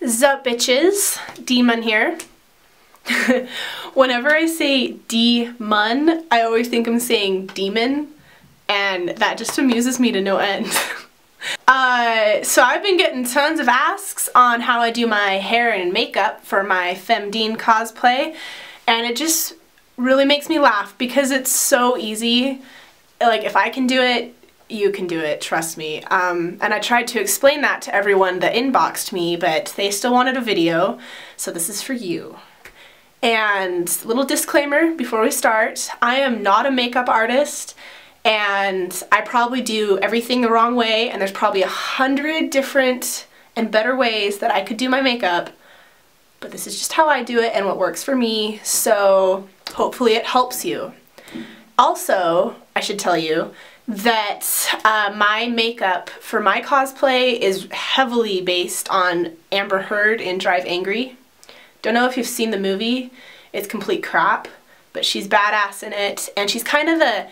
Zup bitches, D-Mun here. Whenever I say D-Mun, I always think I'm saying demon, and that just amuses me to no end. So I've been getting tons of asks on how I do my hair and makeup for my FemDean cosplay, and it just really makes me laugh because it's so easy. Like, if I can do it, you can do it, trust me. And I tried to explain that to everyone that inboxed me, but they still wanted a video, so this is for you. And little disclaimer before we start, I am not a makeup artist, and I probably do everything the wrong way, and there's probably 100 different and better ways that I could do my makeup, but this is just how I do it and what works for me, so hopefully it helps you. Also, I should tell you that my makeup for my cosplay is heavily based on Amber Heard in Drive Angry. Don't know if you've seen the movie. It's complete crap, but she's badass in it, and she's kind of the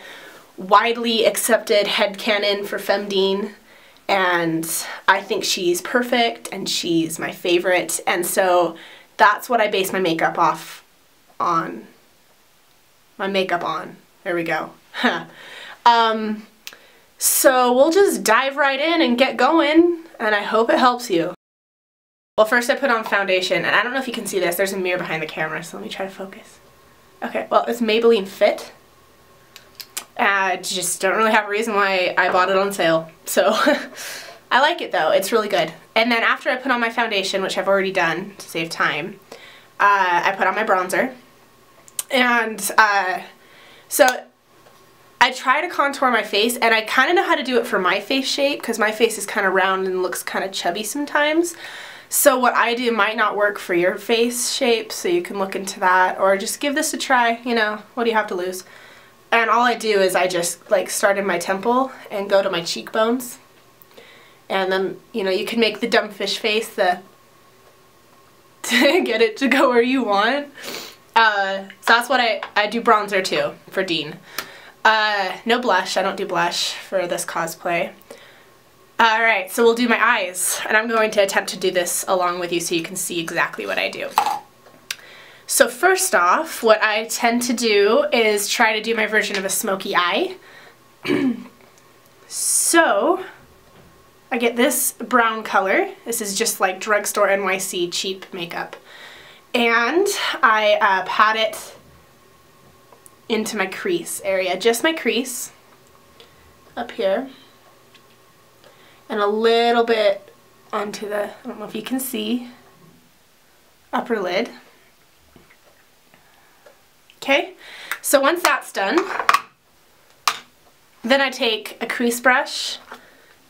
widely accepted headcanon for FemDean, and I think she's perfect and she's my favorite, and so that's what I base my makeup on. There we go. So we'll just dive right in and get going, and I hope it helps you. Well, first I put on foundation, and I don't know if you can see this, there's a mirror behind the camera, so let me try to focus. Okay, well, it's Maybelline Fit. I just don't really have a reason why I bought it on sale, so I like it though, it's really good. And then after I put on my foundation, which I've already done to save time, I put on my bronzer. And so I try to contour my face, and I kind of know how to do it for my face shape because my face is kind of round and looks kind of chubby sometimes. So what I do might not work for your face shape, so you can look into that, or just give this a try, you know, what do you have to lose? And all I do is I just like start in my temple and go to my cheekbones, and then, you know, you can make the dumb fish face to get it to go where you want. So that's what I do bronzer too for Dean. No blush, I don't do blush for this cosplay. Alright, so we'll do my eyes, and I'm going to attempt to do this along with you so you can see exactly what I do. So first off, what I tend to do is try to do my version of a smoky eye. So I get this brown color. This is just like drugstore NYC cheap makeup. And I pat it into my crease area, just my crease up here, and a little bit onto the, I don't know if you can see, upper lid. Okay, so once that's done, then I take a crease brush,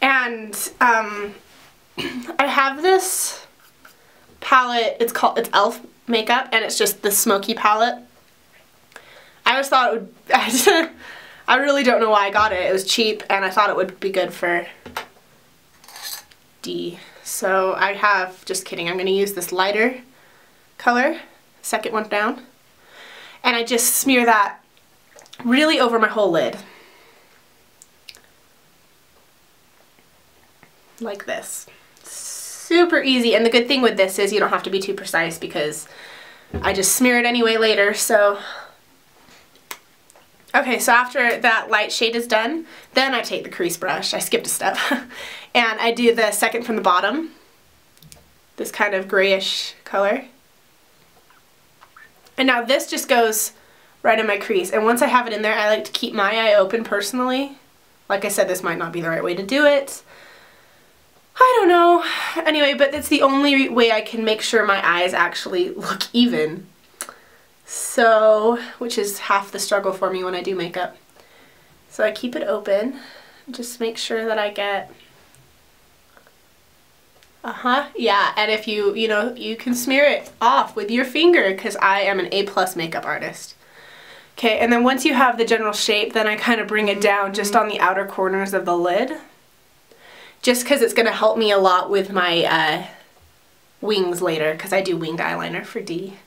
and I have this palette, it's e.l.f. makeup, and it's just the smoky palette. I always thought it would, I really don't know why I got it. It was cheap, and I thought it would be good for D. So I have, just kidding, I'm going to use this lighter color, second one down, and I just smear that really over my whole lid. Like this. Super easy, and the good thing with this is you don't have to be too precise because I just smear it anyway later, so. Okay, so after that light shade is done, then I take the crease brush, I skipped a step, and I do the second from the bottom, this kind of grayish color. And now this just goes right in my crease, and once I have it in there, I like to keep my eye open personally. Like I said, this might not be the right way to do it. I don't know. Anyway, but it's the only way I can make sure my eyes actually look even. So, which is half the struggle for me when I do makeup. So I keep it open, just make sure that I get, yeah, and if you know, you can smear it off with your finger because I am an A+ makeup artist. Okay, and then once you have the general shape, then I kind of bring it down just on the outer corners of the lid. Just because it's going to help me a lot with my wings later, because I do winged eyeliner for D.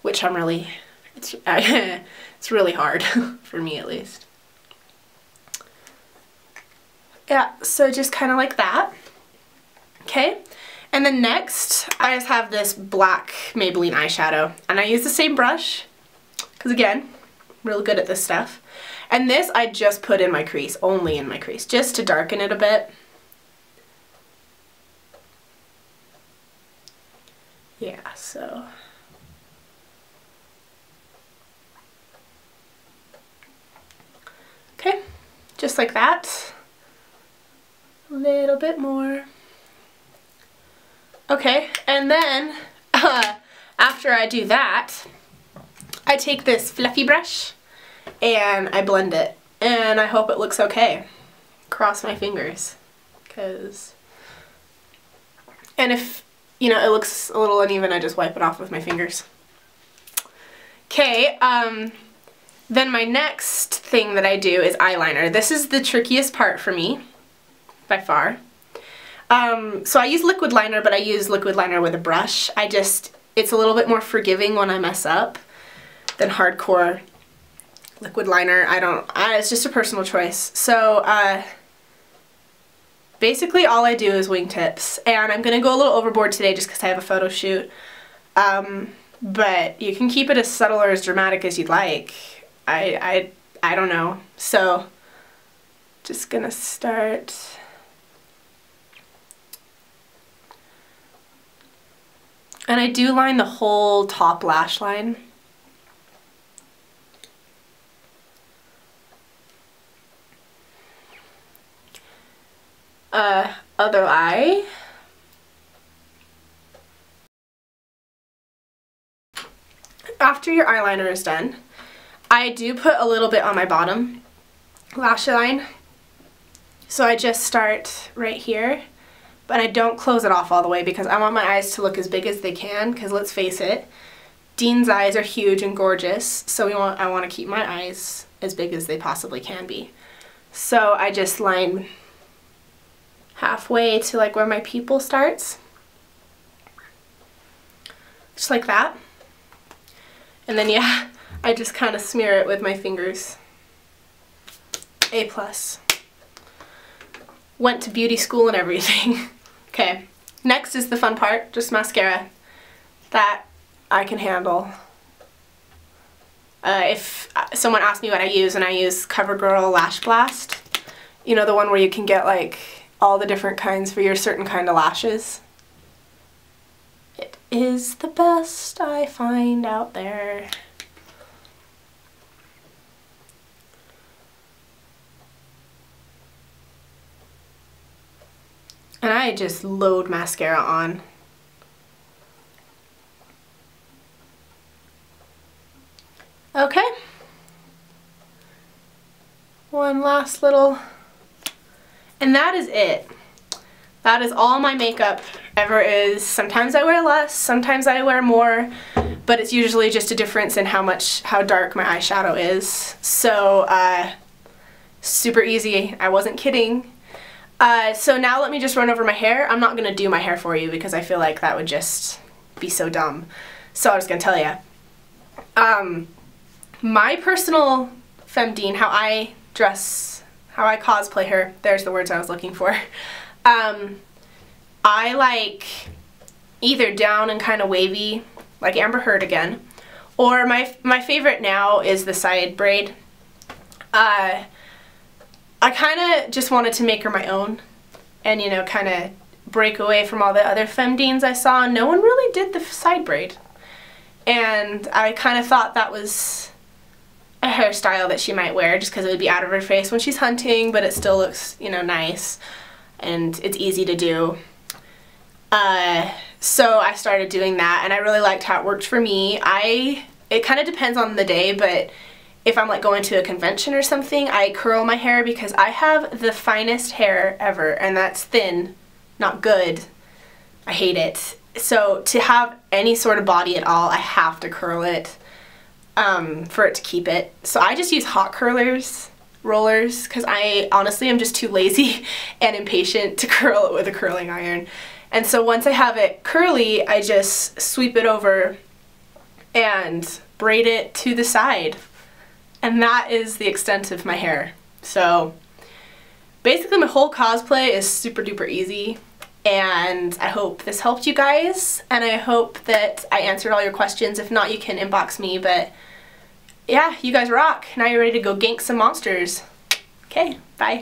Which I'm really, it's really hard, for me at least. Yeah, so just kind of like that. Okay, And then next, I just have this black Maybelline eyeshadow. And I use the same brush, because again, really good at this stuff. And this I just put in my crease, only in my crease, just to darken it a bit. Yeah, so. Okay, just like that. A little bit more. Okay, and then after I do that, I take this fluffy brush and I blend it, and I hope it looks okay. Cross my fingers, and if, you know, it looks a little uneven, I just wipe it off with my fingers. Okay, then my next thing that I do is eyeliner. This is the trickiest part for me, by far. So I use liquid liner, but I use liquid liner with a brush. It's a little bit more forgiving when I mess up than hardcore liquid liner. It's just a personal choice. So, basically all I do is wingtips, and I'm gonna go a little overboard today just because I have a photo shoot. But you can keep it as subtle or as dramatic as you'd like. I don't know. So, just gonna start. And I do line the whole top lash line. Other eye. After your eyeliner is done, I do put a little bit on my bottom lash line. So I just start right here, but I don't close it off all the way because I want my eyes to look as big as they can, because let's face it, Dean's eyes are huge and gorgeous, so I want to keep my eyes as big as they possibly can be. So I just line halfway to like where my pupil starts. Just like that. And then yeah, I just kind of smear it with my fingers. A+. Went to beauty school and everything. Okay, next is the fun part, just mascara. That I can handle. If someone asks me what I use, and I use CoverGirl Lash Blast. You know, the one where you can get like all the different kinds for your certain kind of lashes. It is the best I find out there. And I just load mascara on. Okay. One last little, and that is it. That is all my makeup ever is. Sometimes I wear less, sometimes I wear more, but it's usually just a difference in how dark my eyeshadow is. So, super easy. I wasn't kidding. So now let me just run over my hair. I'm not gonna do my hair for you because I feel like that would just be so dumb. So I'm just gonna tell you. My personal femdine, how I dress, how I cosplay her, there's the words I was looking for. I like either down and kind of wavy, like Amber Heard again, or my favorite now is the side braid. I kind of just wanted to make her my own and, you know, kind of break away from all the other femdines I saw. No one really did the side braid. And I kind of thought that was a hairstyle that she might wear just because it would be out of her face when she's hunting, but it still looks, you know, nice and it's easy to do. So I started doing that and I really liked how it worked for me. It kind of depends on the day, but if I'm like going to a convention or something, I curl my hair because I have the finest hair ever, and that's thin, not good. I hate it. So to have any sort of body at all, I have to curl it for it to keep it. So I just use hot curlers, rollers, because I honestly am just too lazy and impatient to curl it with a curling iron. And so once I have it curly, I just sweep it over and braid it to the side. And that is the extent of my hair. So basically my whole cosplay is super duper easy. And I hope this helped you guys, and I hope that I answered all your questions. If not, you can inbox me, but yeah, you guys rock. Now you're ready to go gank some monsters. Okay, bye.